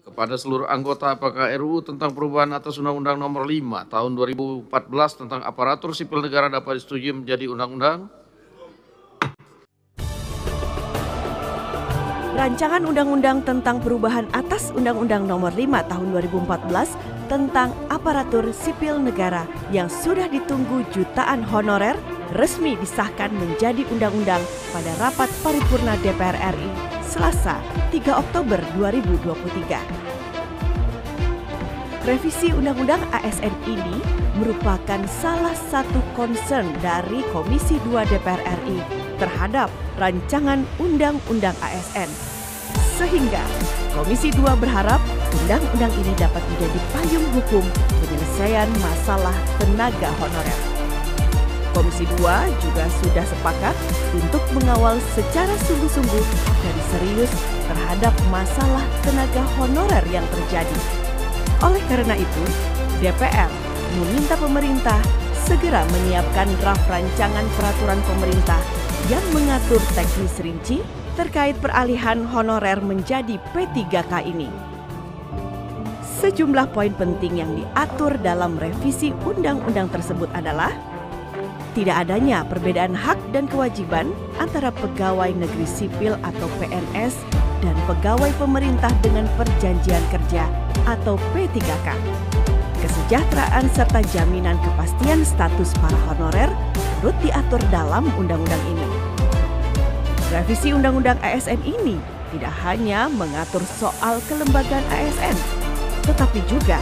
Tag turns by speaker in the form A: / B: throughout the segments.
A: Kepada seluruh anggota apakah RUU tentang perubahan atas Undang-Undang Nomor 5 Tahun 2014 tentang aparatur sipil negara dapat disetujui menjadi undang-undang?
B: Rancangan Undang-Undang tentang perubahan atas Undang-Undang Nomor 5 Tahun 2014 tentang aparatur sipil negara yang sudah ditunggu jutaan honorer resmi disahkan menjadi undang-undang pada rapat paripurna DPR RI Selasa 3 Oktober 2023. Revisi Undang-Undang ASN ini merupakan salah satu concern dari Komisi 2 DPR RI terhadap rancangan Undang-Undang ASN. Sehingga Komisi 2 berharap undang-undang ini dapat menjadi payung hukum penyelesaian masalah tenaga honorer. Komisi 2 juga sudah sepakat untuk mengawal secara sungguh-sungguh dan serius terhadap masalah tenaga honorer yang terjadi. Oleh karena itu, DPR meminta pemerintah segera menyiapkan draft rancangan peraturan pemerintah yang mengatur teknis rinci terkait peralihan honorer menjadi P3K ini. Sejumlah poin penting yang diatur dalam revisi undang-undang tersebut adalah tidak adanya perbedaan hak dan kewajiban antara pegawai negeri sipil atau PNS dan pegawai pemerintah dengan perjanjian kerja atau P3K. Kesejahteraan serta jaminan kepastian status para honorer turut diatur dalam undang-undang ini. Revisi Undang-Undang ASN ini tidak hanya mengatur soal kelembagaan ASN, tetapi juga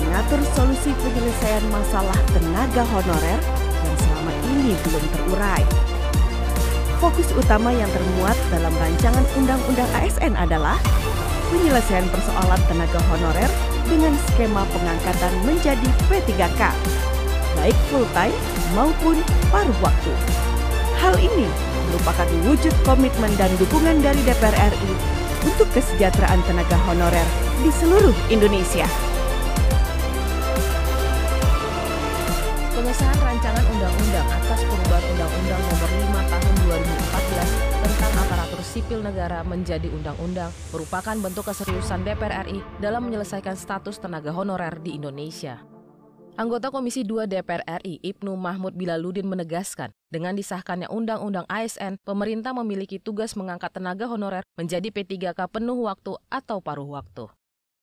B: mengatur solusi penyelesaian masalah tenaga honorer yang selama ini belum terurai. Fokus utama yang termuat dalam rancangan Undang-Undang ASN adalah penyelesaian persoalan tenaga honorer dengan skema pengangkatan menjadi P3K, baik full time maupun paruh waktu. Hal ini merupakan wujud komitmen dan dukungan dari DPR RI untuk kesejahteraan tenaga honorer di seluruh Indonesia.
C: Pengesahan rancangan undang-undang atas perubahan Undang-Undang Nomor 5 Tahun 2014 tentang aparatur sipil negara menjadi undang-undang merupakan bentuk keseriusan DPR RI dalam menyelesaikan status tenaga honorer di Indonesia. Anggota Komisi 2 DPR RI Ibnu Mahmud Bilaludin menegaskan, dengan disahkannya Undang-Undang ASN, pemerintah memiliki tugas mengangkat tenaga honorer menjadi P3K penuh waktu atau paruh waktu.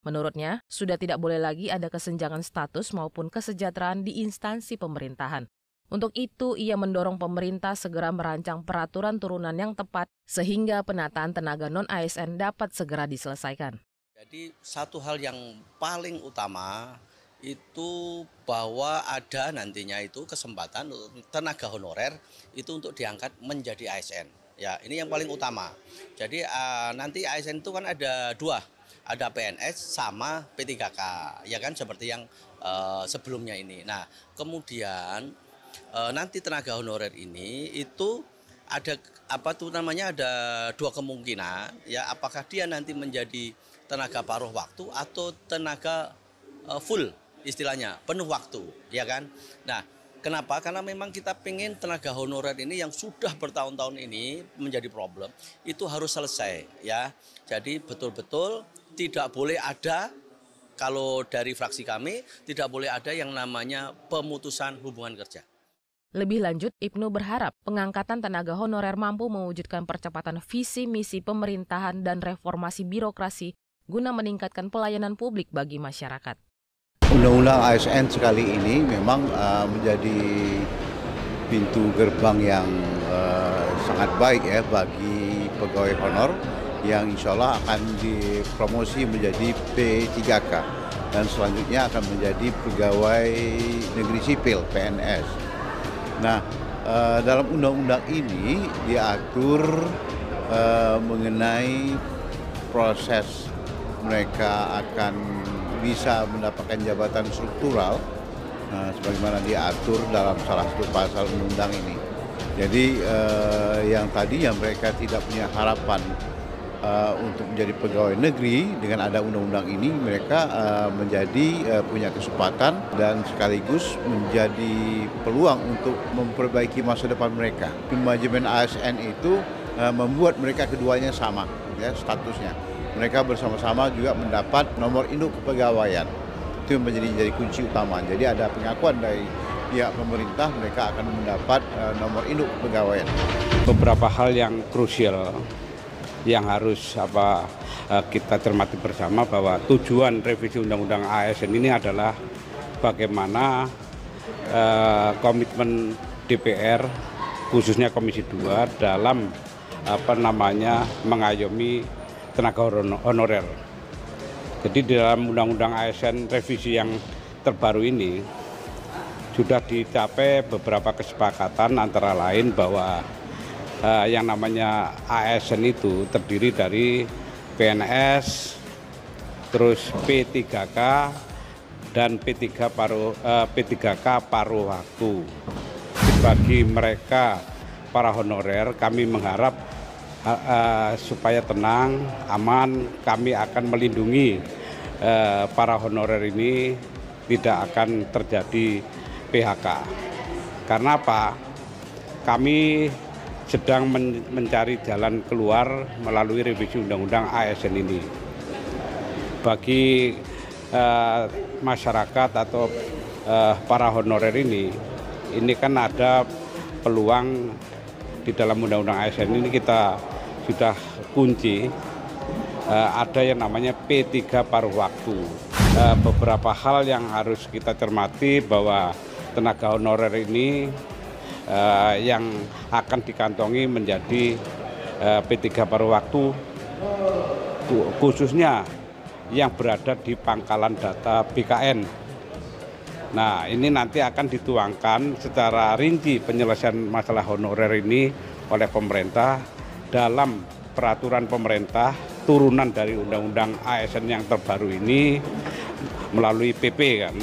C: Menurutnya, sudah tidak boleh lagi ada kesenjangan status maupun kesejahteraan di instansi pemerintahan. Untuk itu, ia mendorong pemerintah segera merancang peraturan turunan yang tepat sehingga penataan tenaga non-ASN dapat segera diselesaikan.
D: Jadi satu hal yang paling utama itu bahwa ada nantinya itu kesempatan tenaga honorer itu untuk diangkat menjadi ASN. Ya, ini yang paling utama. Jadi nanti ASN itu kan ada dua. Ada PNS sama P3K, ya kan seperti yang sebelumnya ini. Nah, kemudian nanti tenaga honorer ini itu ada ada dua kemungkinan, ya apakah dia nanti menjadi tenaga paruh waktu atau tenaga full istilahnya, penuh waktu, ya kan. Nah, kenapa? Karena memang kita pengen tenaga honorer ini yang sudah bertahun-tahun ini menjadi problem, itu harus selesai, ya. Jadi betul-betul tidak boleh ada, kalau dari fraksi kami, tidak boleh ada yang namanya pemutusan hubungan kerja.
C: Lebih lanjut, Ibnu berharap pengangkatan tenaga honorer mampu mewujudkan percepatan visi misi pemerintahan dan reformasi birokrasi guna meningkatkan pelayanan publik bagi masyarakat.
E: Undang-undang ASN sekali ini memang menjadi pintu gerbang yang sangat baik ya bagi pegawai honor yang insya Allah akan dipromosi menjadi P3K dan selanjutnya akan menjadi pegawai negeri sipil PNS. Nah, dalam undang-undang ini diatur mengenai proses mereka akan bisa mendapatkan jabatan struktural sebagaimana diatur dalam salah satu pasal undang-undang ini. Jadi yang tadinya mereka tidak punya harapan untuk menjadi pegawai negeri, dengan ada undang-undang ini mereka menjadi punya kesempatan dan sekaligus menjadi peluang untuk memperbaiki masa depan mereka. Manajemen ASN itu membuat mereka keduanya sama ya statusnya. mereka bersama-sama juga mendapat nomor induk kepegawaian. Itu yang menjadi kunci utama. Jadi ada pengakuan dari pihak pemerintah, mereka akan mendapat nomor induk kepegawaian.
F: Beberapa hal yang krusial yang harus kita cermati bersama, bahwa tujuan revisi Undang-Undang ASN ini adalah bagaimana komitmen DPR khususnya Komisi 2 dalam mengayomi tenaga honorer. Jadi di dalam Undang-Undang ASN revisi yang terbaru ini sudah dicapai beberapa kesepakatan, antara lain bahwa yang namanya ASN itu terdiri dari PNS, terus P3K dan P3K paruh waktu. Bagi mereka para honorer, kami mengharap supaya tenang, aman. Kami akan melindungi para honorer ini tidak akan terjadi PHK. Karena apa? Kami sedang mencari jalan keluar melalui revisi Undang-Undang ASN ini. Bagi masyarakat atau para honorer ini kan ada peluang di dalam Undang-Undang ASN ini. Kita sudah kunci ada yang namanya P3 paruh waktu. Beberapa hal yang harus kita cermati, bahwa tenaga honorer ini yang akan dikantongi menjadi P3 paruh waktu, khususnya yang berada di pangkalan data BKN. Nah, ini nanti akan dituangkan secara rinci penyelesaian masalah honorer ini oleh pemerintah dalam peraturan pemerintah turunan dari Undang-Undang ASN yang terbaru ini melalui PP kan.